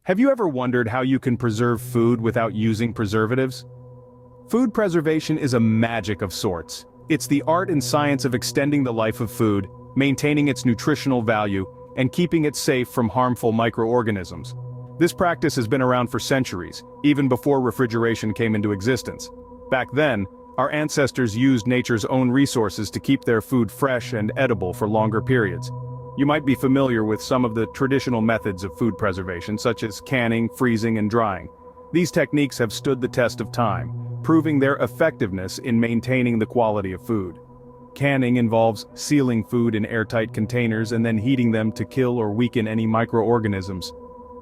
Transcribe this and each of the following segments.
Have you ever wondered how you can preserve food without using preservatives? Food preservation is a magic of sorts. It's the art and science of extending the life of food, maintaining its nutritional value, and keeping it safe from harmful microorganisms. This practice has been around for centuries, even before refrigeration came into existence. Back then, our ancestors used nature's own resources to keep their food fresh and edible for longer periods. You might be familiar with some of the traditional methods of food preservation, such as canning, freezing, and drying. These techniques have stood the test of time, proving their effectiveness in maintaining the quality of food. Canning involves sealing food in airtight containers and then heating them to kill or weaken any microorganisms.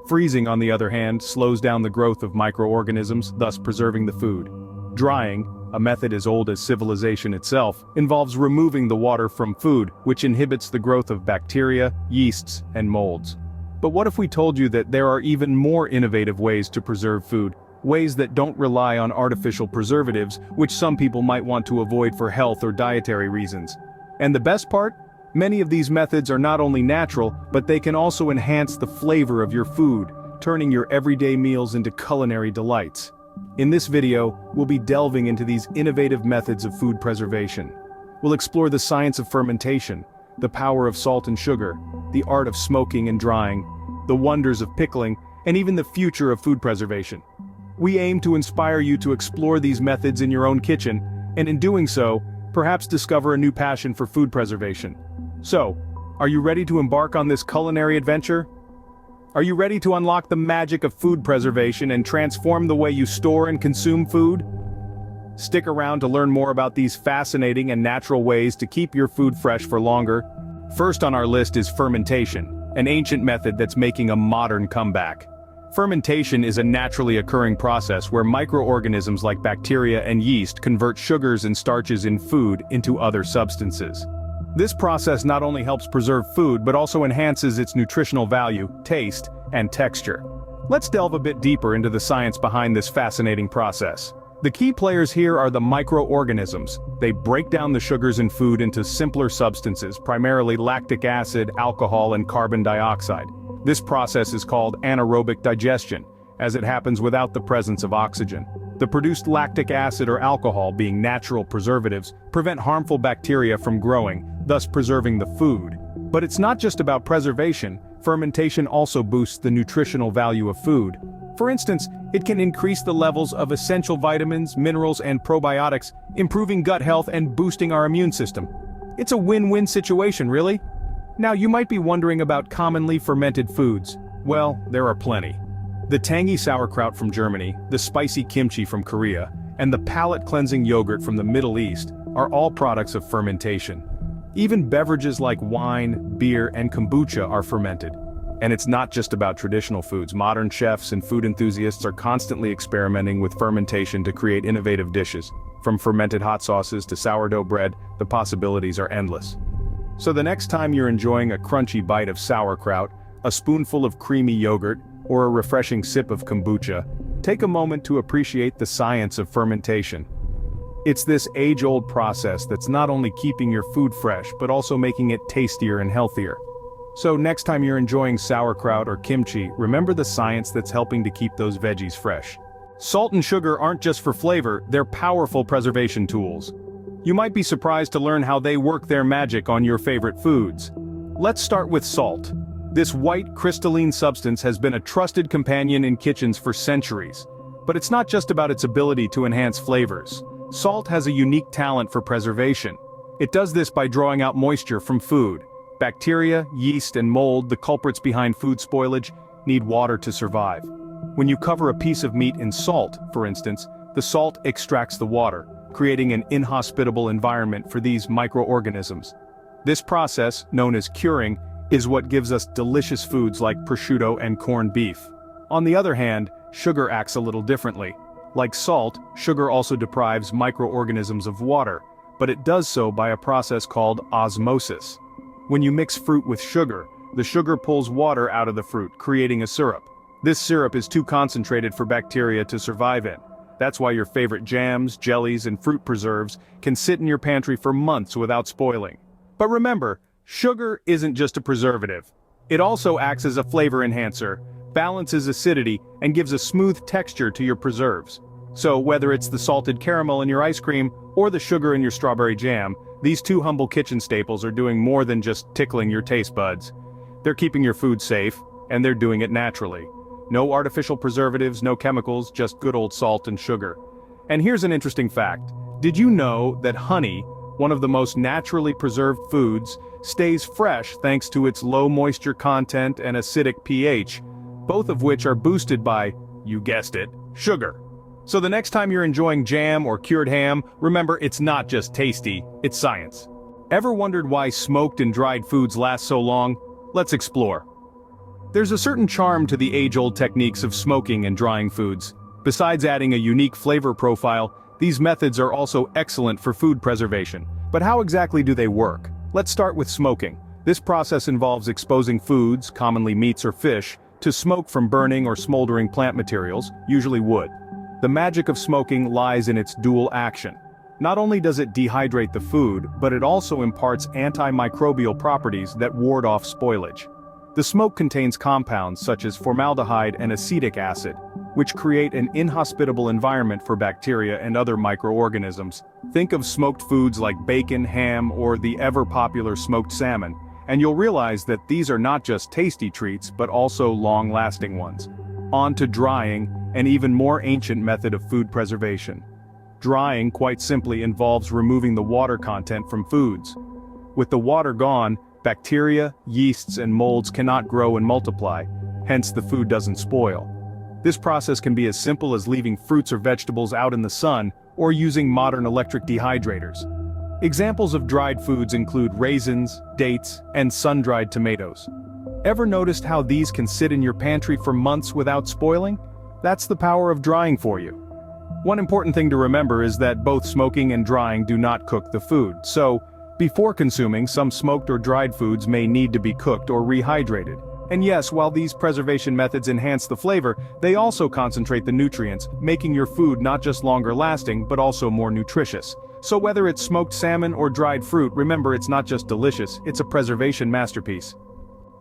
Freezing, on the other hand, slows down the growth of microorganisms, thus preserving the food. Drying, a method as old as civilization itself, involves removing the water from food, which inhibits the growth of bacteria, yeasts, and molds. But what if we told you that there are even more innovative ways to preserve food, ways that don't rely on artificial preservatives, which some people might want to avoid for health or dietary reasons? And the best part? Many of these methods are not only natural, but they can also enhance the flavor of your food, turning your everyday meals into culinary delights. In this video, we'll be delving into these innovative methods of food preservation. We'll explore the science of fermentation, the power of salt and sugar, the art of smoking and drying, the wonders of pickling, and even the future of food preservation. We aim to inspire you to explore these methods in your own kitchen, and in doing so, perhaps discover a new passion for food preservation. So, are you ready to embark on this culinary adventure? Are you ready to unlock the magic of food preservation and transform the way you store and consume food? Stick around to learn more about these fascinating and natural ways to keep your food fresh for longer. First on our list is fermentation, an ancient method that's making a modern comeback. Fermentation is a naturally occurring process where microorganisms like bacteria and yeast convert sugars and starches in food into other substances. This process not only helps preserve food but also enhances its nutritional value, taste, and texture. Let's delve a bit deeper into the science behind this fascinating process. The key players here are the microorganisms. They break down the sugars in food into simpler substances, primarily lactic acid, alcohol, and carbon dioxide. This process is called anaerobic digestion, as it happens without the presence of oxygen. The produced lactic acid or alcohol, being natural preservatives, prevent harmful bacteria from growing, thus preserving the food. But it's not just about preservation. Fermentation also boosts the nutritional value of food. For instance, it can increase the levels of essential vitamins, minerals, and probiotics, improving gut health and boosting our immune system. It's a win-win situation, really. Now, you might be wondering about commonly fermented foods. Well, there are plenty. The tangy sauerkraut from Germany, the spicy kimchi from Korea, and the palate-cleansing yogurt from the Middle East are all products of fermentation. Even beverages like wine, beer, and kombucha are fermented. And it's not just about traditional foods. Modern chefs and food enthusiasts are constantly experimenting with fermentation to create innovative dishes. From fermented hot sauces to sourdough bread, the possibilities are endless. So the next time you're enjoying a crunchy bite of sauerkraut, a spoonful of creamy yogurt, or a refreshing sip of kombucha, take a moment to appreciate the science of fermentation. It's this age-old process that's not only keeping your food fresh but also making it tastier and healthier. So next time you're enjoying sauerkraut or kimchi, remember the science that's helping to keep those veggies fresh. Salt and sugar aren't just for flavor, they're powerful preservation tools. You might be surprised to learn how they work their magic on your favorite foods. Let's start with salt. This white, crystalline substance has been a trusted companion in kitchens for centuries. But it's not just about its ability to enhance flavors. Salt has a unique talent for preservation. It does this by drawing out moisture from food. Bacteria, yeast, and mold, the culprits behind food spoilage, need water to survive. When you cover a piece of meat in salt, for instance, the salt extracts the water, creating an inhospitable environment for these microorganisms. This process, known as curing, is what gives us delicious foods like prosciutto and corned beef. On the other hand, sugar acts a little differently. Like salt, sugar also deprives microorganisms of water, but it does so by a process called osmosis. When you mix fruit with sugar, the sugar pulls water out of the fruit, creating a syrup. This syrup is too concentrated for bacteria to survive in. That's why your favorite jams, jellies, and fruit preserves can sit in your pantry for months without spoiling. But remember, sugar isn't just a preservative. It also acts as a flavor enhancer. balances acidity, and gives a smooth texture to your preserves. So whether it's the salted caramel in your ice cream or the sugar in your strawberry jam, these two humble kitchen staples are doing more than just tickling your taste buds. They're keeping your food safe, and they're doing it naturally. No artificial preservatives, no chemicals, just good old salt and sugar. And here's an interesting fact. Did you know that honey, one of the most naturally preserved foods, stays fresh thanks to its low moisture content and acidic pH, both of which are boosted by, you guessed it, sugar. So the next time you're enjoying jam or cured ham, remember it's not just tasty, it's science. Ever wondered why smoked and dried foods last so long? Let's explore. There's a certain charm to the age-old techniques of smoking and drying foods. Besides adding a unique flavor profile, these methods are also excellent for food preservation. But how exactly do they work? Let's start with smoking. This process involves exposing foods, commonly meats or fish, to smoke from burning or smoldering plant materials, usually wood. The magic of smoking lies in its dual action. Not only does it dehydrate the food, but it also imparts antimicrobial properties that ward off spoilage. The smoke contains compounds such as formaldehyde and acetic acid, which create an inhospitable environment for bacteria and other microorganisms. Think of smoked foods like bacon, ham, or the ever-popular smoked salmon, and you'll realize that these are not just tasty treats but also long-lasting ones. On to drying, an even more ancient method of food preservation. Drying, quite simply, involves removing the water content from foods. With the water gone, bacteria, yeasts, and molds cannot grow and multiply, hence the food doesn't spoil. This process can be as simple as leaving fruits or vegetables out in the sun, or using modern electric dehydrators. Examples of dried foods include raisins, dates, and sun-dried tomatoes. Ever noticed how these can sit in your pantry for months without spoiling? That's the power of drying for you. One important thing to remember is that both smoking and drying do not cook the food, so before consuming, some smoked or dried foods may need to be cooked or rehydrated. And yes, while these preservation methods enhance the flavor, they also concentrate the nutrients, making your food not just longer lasting, but also more nutritious. So whether it's smoked salmon or dried fruit, remember it's not just delicious, it's a preservation masterpiece.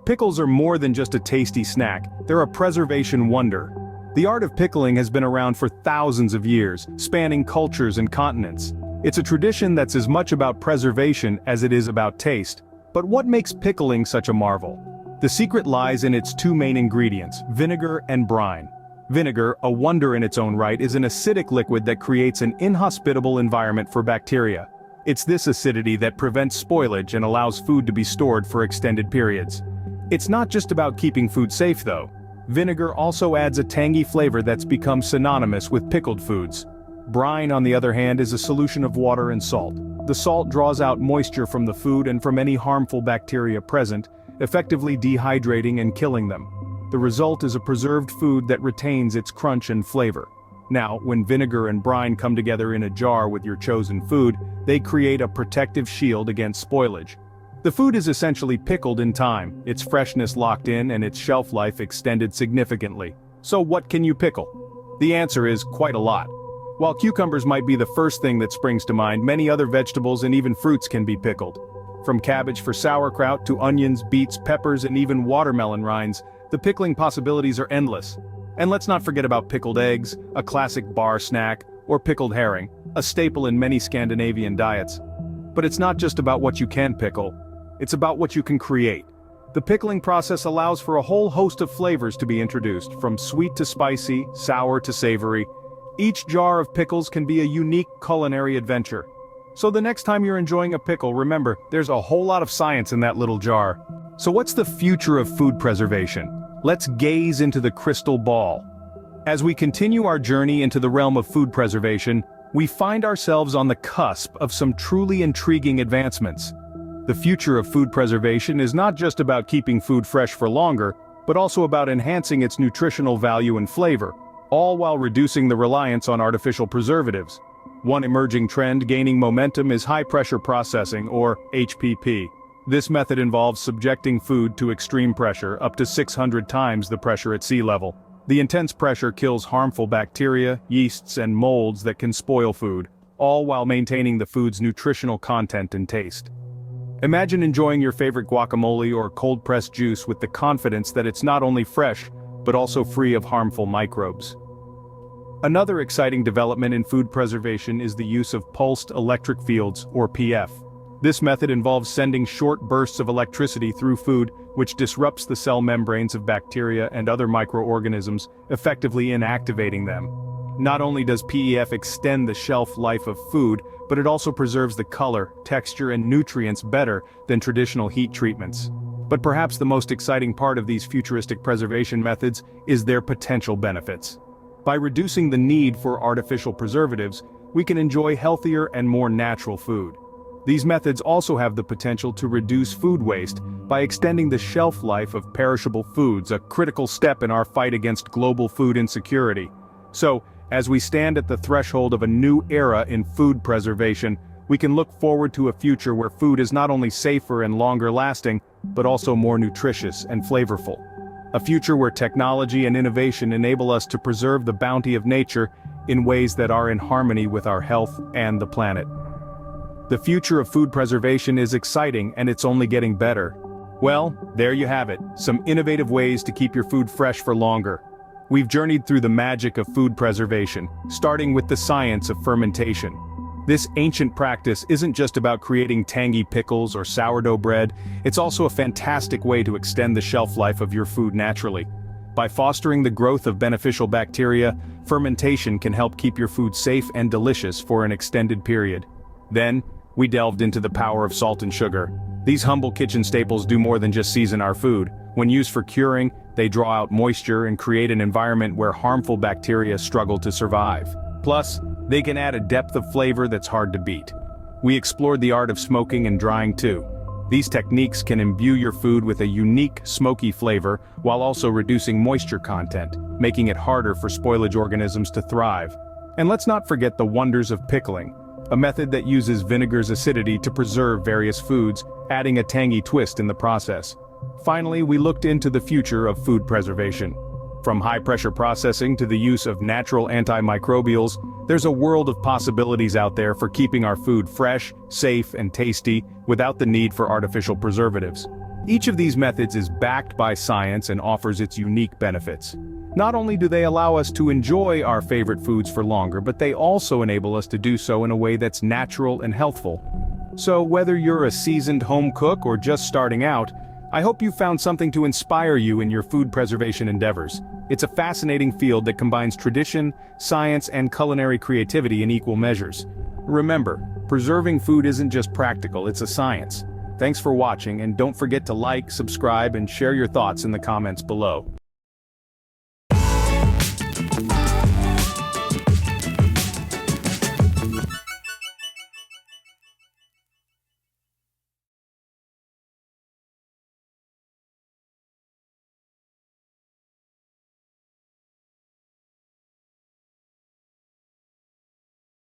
Pickles are more than just a tasty snack, they're a preservation wonder. The art of pickling has been around for thousands of years, spanning cultures and continents. It's a tradition that's as much about preservation as it is about taste. But what makes pickling such a marvel? The secret lies in its two main ingredients, vinegar and brine. Vinegar, a wonder in its own right, is an acidic liquid that creates an inhospitable environment for bacteria. It's this acidity that prevents spoilage and allows food to be stored for extended periods. It's not just about keeping food safe though. Vinegar also adds a tangy flavor that's become synonymous with pickled foods. Brine, on the other hand, is a solution of water and salt. The salt draws out moisture from the food and from any harmful bacteria present, effectively dehydrating and killing them. The result is a preserved food that retains its crunch and flavor. Now, when vinegar and brine come together in a jar with your chosen food, they create a protective shield against spoilage. The food is essentially pickled in time, its freshness locked in and its shelf life extended significantly. So what can you pickle? The answer is quite a lot. While cucumbers might be the first thing that springs to mind, many other vegetables and even fruits can be pickled. From cabbage for sauerkraut to onions, beets, peppers, and even watermelon rinds, the pickling possibilities are endless. And let's not forget about pickled eggs, a classic bar snack, or pickled herring, a staple in many Scandinavian diets. But it's not just about what you can pickle, it's about what you can create. The pickling process allows for a whole host of flavors to be introduced, from sweet to spicy, sour to savory. Each jar of pickles can be a unique culinary adventure. So the next time you're enjoying a pickle, remember, there's a whole lot of science in that little jar. So what's the future of food preservation? Let's gaze into the crystal ball. As we continue our journey into the realm of food preservation, we find ourselves on the cusp of some truly intriguing advancements. The future of food preservation is not just about keeping food fresh for longer, but also about enhancing its nutritional value and flavor, all while reducing the reliance on artificial preservatives. One emerging trend gaining momentum is high-pressure processing, or HPP. This method involves subjecting food to extreme pressure, up to 600 times the pressure at sea level. The intense pressure kills harmful bacteria, yeasts, and molds that can spoil food, all while maintaining the food's nutritional content and taste. Imagine enjoying your favorite guacamole or cold-pressed juice with the confidence that it's not only fresh, but also free of harmful microbes. Another exciting development in food preservation is the use of pulsed electric fields, or PF. This method involves sending short bursts of electricity through food, which disrupts the cell membranes of bacteria and other microorganisms, effectively inactivating them. Not only does PEF extend the shelf life of food, but it also preserves the color, texture, and nutrients better than traditional heat treatments. But perhaps the most exciting part of these futuristic preservation methods is their potential benefits. By reducing the need for artificial preservatives, we can enjoy healthier and more natural food. These methods also have the potential to reduce food waste by extending the shelf life of perishable foods, a critical step in our fight against global food insecurity. So, as we stand at the threshold of a new era in food preservation, we can look forward to a future where food is not only safer and longer lasting, but also more nutritious and flavorful. A future where technology and innovation enable us to preserve the bounty of nature in ways that are in harmony with our health and the planet. The future of food preservation is exciting, and it's only getting better. Well, there you have it, some innovative ways to keep your food fresh for longer. We've journeyed through the magic of food preservation, starting with the science of fermentation. This ancient practice isn't just about creating tangy pickles or sourdough bread, it's also a fantastic way to extend the shelf life of your food naturally. By fostering the growth of beneficial bacteria, fermentation can help keep your food safe and delicious for an extended period. Then, we delved into the power of salt and sugar. These humble kitchen staples do more than just season our food. When used for curing, they draw out moisture and create an environment where harmful bacteria struggle to survive. Plus, they can add a depth of flavor that's hard to beat. We explored the art of smoking and drying too. These techniques can imbue your food with a unique, smoky flavor while also reducing moisture content, making it harder for spoilage organisms to thrive. And let's not forget the wonders of pickling, a method that uses vinegar's acidity to preserve various foods, adding a tangy twist in the process. Finally, we looked into the future of food preservation. From high-pressure processing to the use of natural antimicrobials, there's a world of possibilities out there for keeping our food fresh, safe, and tasty without the need for artificial preservatives. Each of these methods is backed by science and offers its unique benefits. Not only do they allow us to enjoy our favorite foods for longer, but they also enable us to do so in a way that's natural and healthful. So whether you're a seasoned home cook or just starting out, I hope you found something to inspire you in your food preservation endeavors. It's a fascinating field that combines tradition, science, and culinary creativity in equal measures. Remember, preserving food isn't just practical, it's a science. Thanks for watching, and don't forget to like, subscribe, and share your thoughts in the comments below.